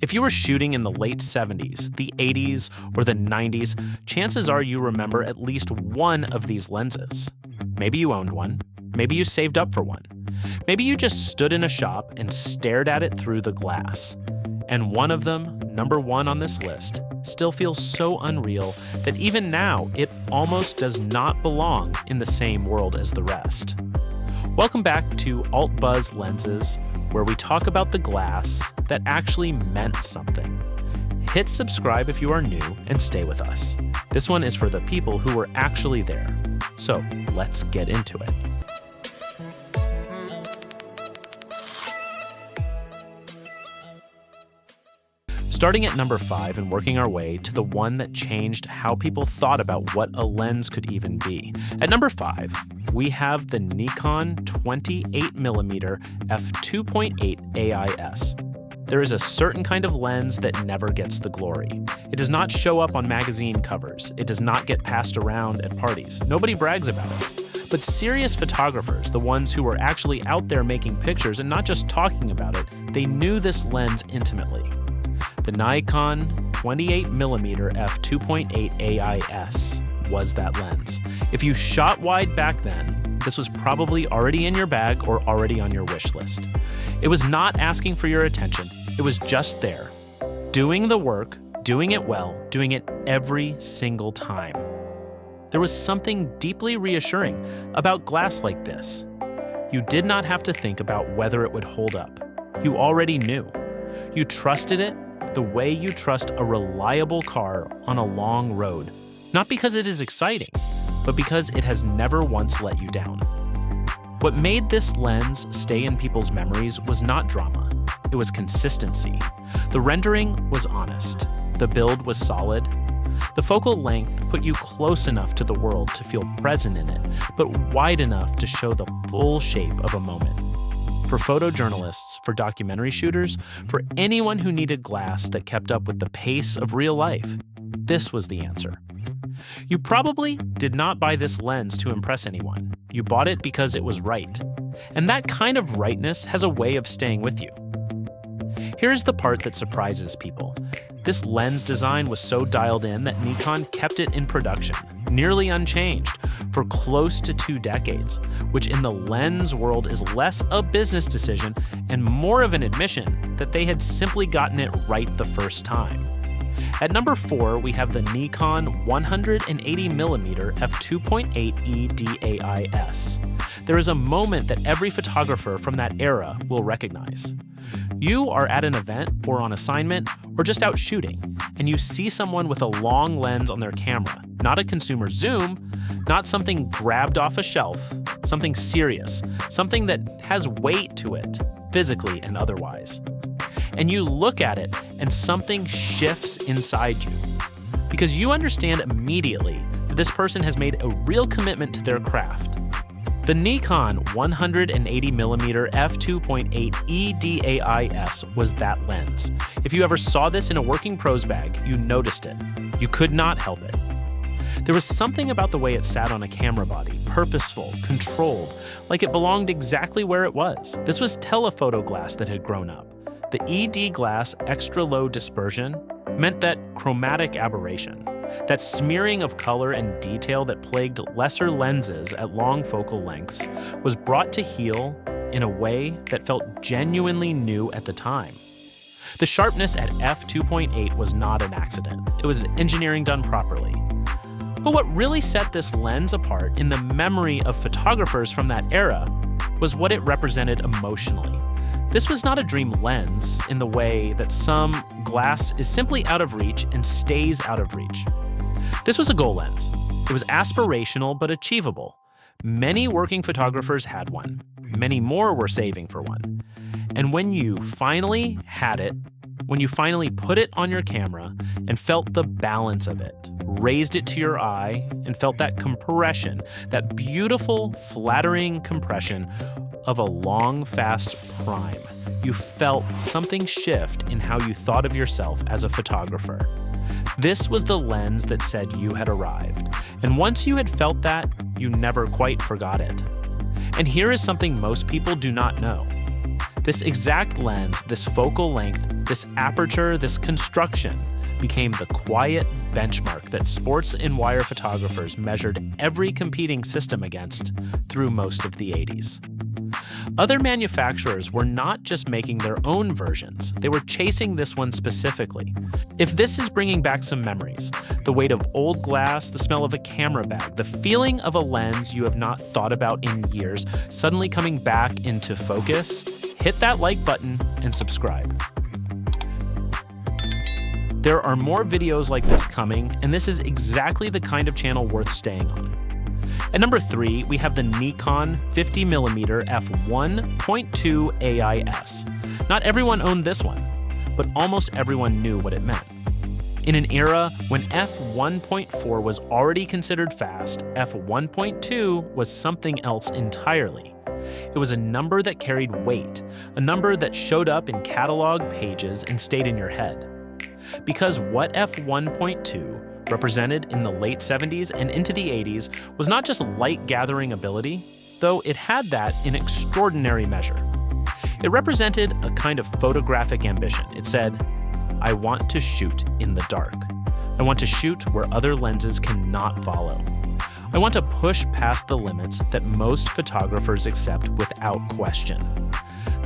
If you were shooting in the late 70s, the 80s, or the 90s, chances are you remember at least one of these lenses. Maybe you owned one. Maybe you saved up for one. Maybe you just stood in a shop and stared at it through the glass. And one of them, number one on this list, still feels so unreal that even now it almost does not belong in the same world as the rest. Welcome back to Alt Buzz Lenses, where we talk about the glass that actually meant something. Hit subscribe if you are new and stay with us. This one is for the people who were actually there. So let's get into it. Starting at number 5 and working our way to the one that changed how people thought about what a lens could even be. At number 5, we have the Nikon 28mm f2.8 AIS. There is a certain kind of lens that never gets the glory. It does not show up on magazine covers. It does not get passed around at parties. Nobody brags about it. But serious photographers, the ones who were actually out there making pictures and not just talking about it, they knew this lens intimately. The Nikon 28mm f2.8 AIS was that lens. If you shot wide back then, this was probably already in your bag or already on your wish list. It was not asking for your attention. It was just there, doing the work, doing it well, doing it every single time. There was something deeply reassuring about glass like this. You did not have to think about whether it would hold up. You already knew. You trusted it the way you trust a reliable car on a long road, not because it is exciting, but because it has never once let you down. What made this lens stay in people's memories was not drama, it was consistency. The rendering was honest, the build was solid, the focal length put you close enough to the world to feel present in it, but wide enough to show the full shape of a moment. For photojournalists, for documentary shooters, for anyone who needed glass that kept up with the pace of real life, this was the answer. You probably did not buy this lens to impress anyone. You bought it because it was right. And that kind of rightness has a way of staying with you. Here's the part that surprises people. This lens design was so dialed in that Nikon kept it in production, nearly unchanged, for close to 2 decades, which in the lens world is less a business decision and more of an admission that they had simply gotten it right the first time. At number 4, we have the Nikon 180mm f2.8 ED AIS. There is a moment that every photographer from that era will recognize. You are at an event or on assignment or just out shooting, and you see someone with a long lens on their camera, not a consumer zoom, not something grabbed off a shelf, something serious, something that has weight to it, physically and otherwise. And you look at it and something shifts inside you, because you understand immediately that this person has made a real commitment to their craft. The Nikon 180mm f2.8 ED AIS was that lens. If you ever saw this in a working pros bag, you noticed it. You could not help it. There was something about the way it sat on a camera body, purposeful, controlled, like it belonged exactly where it was. This was telephoto glass that had grown up. The ED glass extra low dispersion meant that chromatic aberration, that smearing of color and detail that plagued lesser lenses at long focal lengths, was brought to heel in a way that felt genuinely new at the time. The sharpness at f2.8 was not an accident. It was engineering done properly. But what really set this lens apart in the memory of photographers from that era was what it represented emotionally. This was not a dream lens in the way that some glass is simply out of reach and stays out of reach. This was a goal lens. It was aspirational but achievable. Many working photographers had one. Many more were saving for one. And when you finally had it, when you finally put it on your camera and felt the balance of it, raised it to your eye and felt that compression, that beautiful, flattering compression of a long, fast prime, you felt something shift in how you thought of yourself as a photographer. This was the lens that said you had arrived. And once you had felt that, you never quite forgot it. And here is something most people do not know. This exact lens, this focal length, this aperture, this construction became the quiet benchmark that sports and wire photographers measured every competing system against through most of the 80s. Other manufacturers were not just making their own versions, they were chasing this one specifically. If this is bringing back some memories, the weight of old glass, the smell of a camera bag, the feeling of a lens you have not thought about in years suddenly coming back into focus, hit that like button and subscribe. There are more videos like this coming, and this is exactly the kind of channel worth staying on. At number 3, we have the Nikon 50mm f1.2 AIS. Not everyone owned this one, but almost everyone knew what it meant. In an era when f1.4 was already considered fast, f1.2 was something else entirely. It was a number that carried weight, a number that showed up in catalog pages and stayed in your head. Because what f1.2 represented in the late 70s and into the 80s was not just light gathering ability, though it had that in extraordinary measure. It represented a kind of photographic ambition. It said, I want to shoot in the dark. I want to shoot where other lenses cannot follow. I want to push past the limits that most photographers accept without question.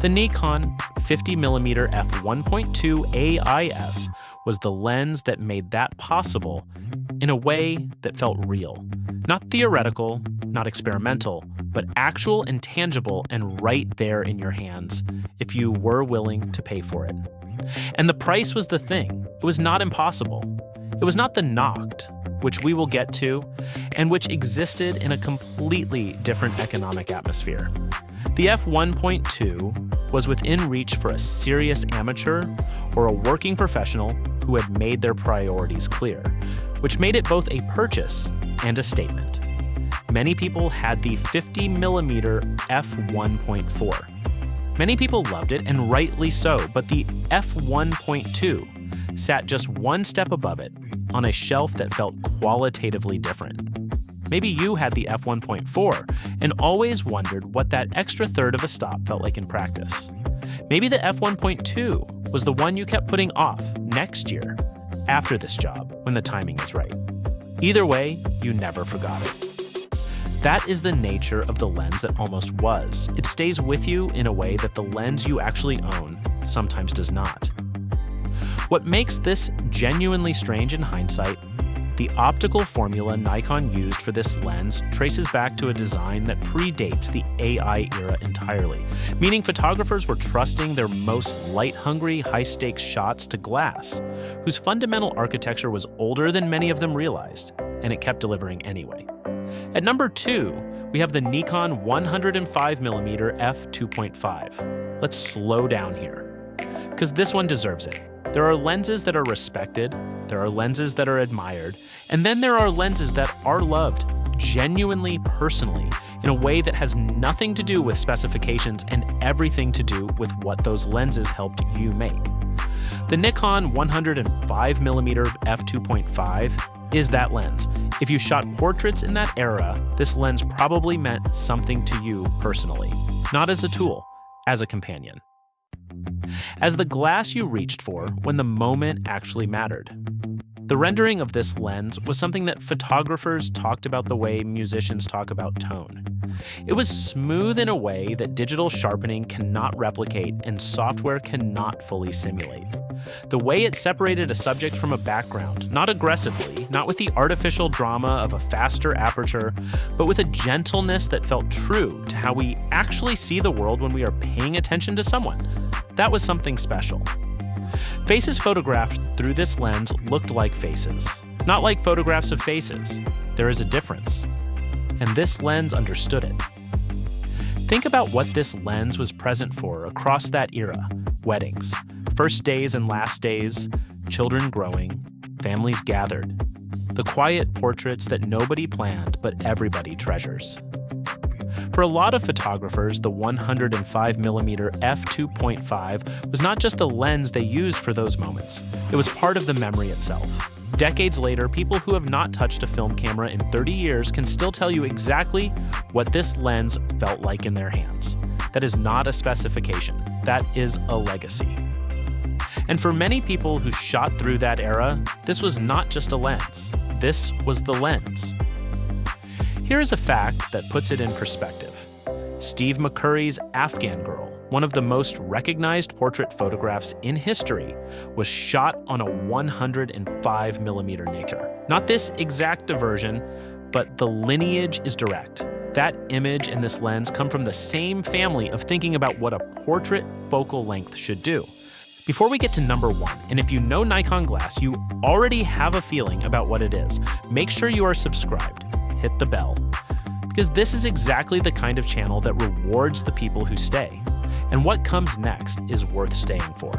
The Nikon 50mm f1.2 AIS was the lens that made that possible in a way that felt real. Not theoretical, not experimental, but actual and tangible and right there in your hands if you were willing to pay for it. And the price was the thing. It was not impossible. It was not the Noct, which we will get to, and which existed in a completely different economic atmosphere. The f1.2 was within reach for a serious amateur or a working professional who had made their priorities clear, which made it both a purchase and a statement. Many people had the 50mm f1.4. Many people loved it, and rightly so, but the f1.2 sat just one step above it on a shelf that felt qualitatively different. Maybe you had the f1.4 and always wondered what that extra third of a stop felt like in practice. Maybe the f1.2 was the one you kept putting off next year, after this job, when the timing is right. Either way, you never forgot it. That is the nature of the lens that almost was. It stays with you in a way that the lens you actually own sometimes does not. What makes this genuinely strange in hindsight, the optical formula Nikon used for this lens traces back to a design that predates the AI era entirely, meaning photographers were trusting their most light-hungry, high-stakes shots to glass, whose fundamental architecture was older than many of them realized, and it kept delivering anyway. At number 2, we have the Nikon 105mm f2.5. Let's slow down here, because this one deserves it. There are lenses that are respected, there are lenses that are admired, and then there are lenses that are loved genuinely personally in a way that has nothing to do with specifications and everything to do with what those lenses helped you make. The Nikon 105mm f2.5 is that lens. If you shot portraits in that era, this lens probably meant something to you personally, not as a tool, as a companion. As the glass you reached for when the moment actually mattered. The rendering of this lens was something that photographers talked about the way musicians talk about tone. It was smooth in a way that digital sharpening cannot replicate and software cannot fully simulate. The way it separated a subject from a background, not aggressively, not with the artificial drama of a faster aperture, but with a gentleness that felt true to how we actually see the world when we are paying attention to someone. That was something special. Faces photographed through this lens looked like faces, not like photographs of faces. There is a difference, and this lens understood it. Think about what this lens was present for across that era: weddings, first days and last days, children growing, families gathered, the quiet portraits that nobody planned but everybody treasures. For a lot of photographers, the 105mm f2.5 was not just the lens they used for those moments. It was part of the memory itself. Decades later, people who have not touched a film camera in 30 years can still tell you exactly what this lens felt like in their hands. That is not a specification. that is a legacy. And for many people who shot through that era, this was not just a lens. This was the lens. Here is a fact that puts it in perspective. Steve McCurry's Afghan Girl, one of the most recognized portrait photographs in history, was shot on a 105mm Nikkor. Not this exact version, but the lineage is direct. That image and this lens come from the same family of thinking about what a portrait focal length should do. Before we get to number 1, and if you know Nikon glass, you already have a feeling about what it is. Make sure you are subscribed. Hit the bell. Because this is exactly the kind of channel that rewards the people who stay. And what comes next is worth staying for.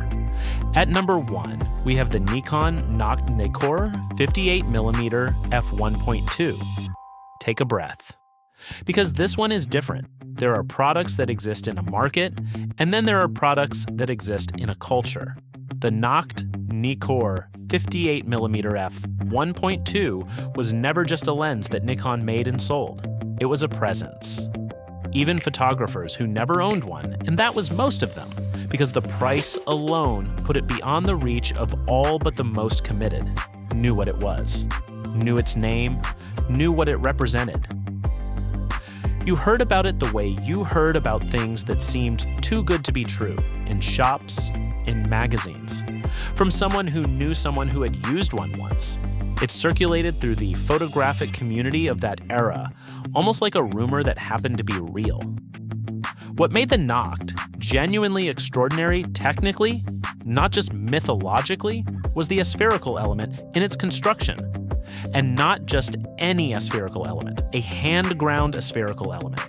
At number 1, we have the Nikon Noct-NIKKOR 58mm f1.2. Take a breath. Because this one is different. There are products that exist in a market, and then there are products that exist in a culture. The Noct-NIKKOR 58mm f1.2 was never just a lens that Nikon made and sold. It was a presence. Even photographers who never owned one, and that was most of them, because the price alone put it beyond the reach of all but the most committed, knew what it was, knew its name, knew what it represented. You heard about it the way you heard about things that seemed too good to be true, in shops, in magazines, from someone who knew someone who had used one once. It circulated through the photographic community of that era, almost like a rumor that happened to be real. What made the Noct genuinely extraordinary technically, not just mythologically, was the aspherical element in its construction. And not just any aspherical element, a hand-ground aspherical element.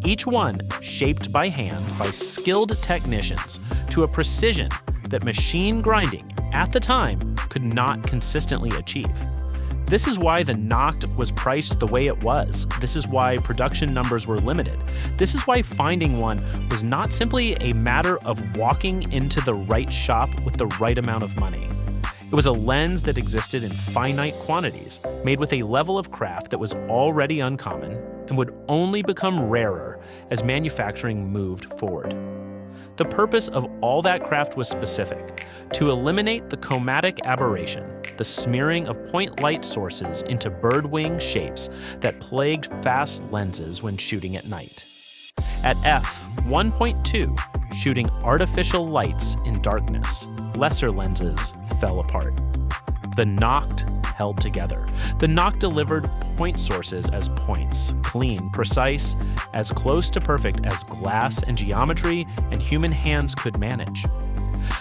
Each one shaped by hand by skilled technicians to a precision that machine grinding, at the time, could not consistently achieve. This is why the Noct was priced the way it was. This is why production numbers were limited. This is why finding one was not simply a matter of walking into the right shop with the right amount of money. It was a lens that existed in finite quantities, made with a level of craft that was already uncommon and would only become rarer as manufacturing moved forward. The purpose of all that craft was specific: to eliminate the chromatic aberration, the smearing of point light sources into birdwing shapes that plagued fast lenses when shooting at night. At f1.2, shooting artificial lights in darkness, lesser lenses fell apart. The Noct held together. The Noct delivered point sources as points, clean, precise, as close to perfect as glass and geometry and human hands could manage.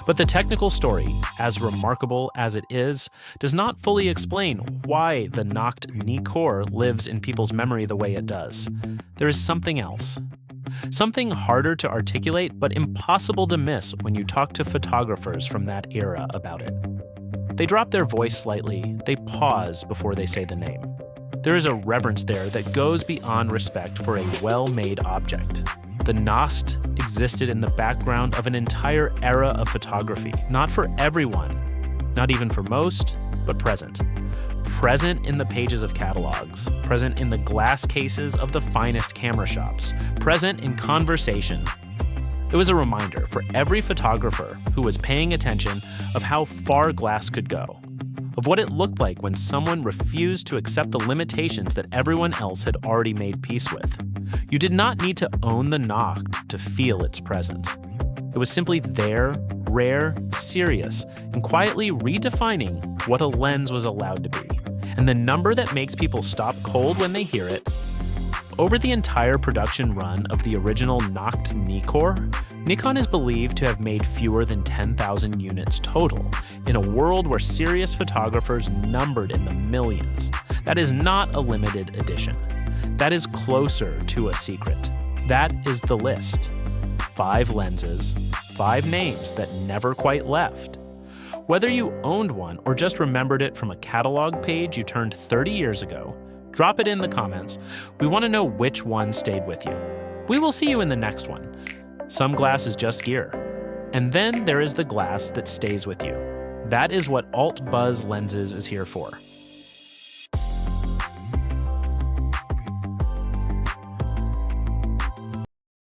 But the technical story, as remarkable as it is, does not fully explain why the Noct-NIKKOR lives in people's memory the way it does. There is something else. Something harder to articulate, but impossible to miss when you talk to photographers from that era about it. They drop their voice slightly, they pause before they say the name. There is a reverence there that goes beyond respect for a well-made object. The Noct existed in the background of an entire era of photography, not for everyone, not even for most, but present. Present in the pages of catalogs, present in the glass cases of the finest camera shops, present in conversation. It was a reminder for every photographer who was paying attention of how far glass could go, of what it looked like when someone refused to accept the limitations that everyone else had already made peace with. You did not need to own the Noct to feel its presence. It was simply there, rare, serious, and quietly redefining what a lens was allowed to be. And the number that makes people stop cold when they hear it. Over the entire production run of the original Noct-NIKKOR, Nikon is believed to have made fewer than 10,000 units total, in a world where serious photographers numbered in the millions. That is not a limited edition. That is closer to a secret. That is the list. 5 lenses, 5 names that never quite left. Whether you owned one or just remembered it from a catalog page you turned 30 years ago, drop it in the comments. We want to know which one stayed with you. We will see you in the next one. Some glass is just gear. And then there is the glass that stays with you. That is what Alt Buzz Lenses is here for.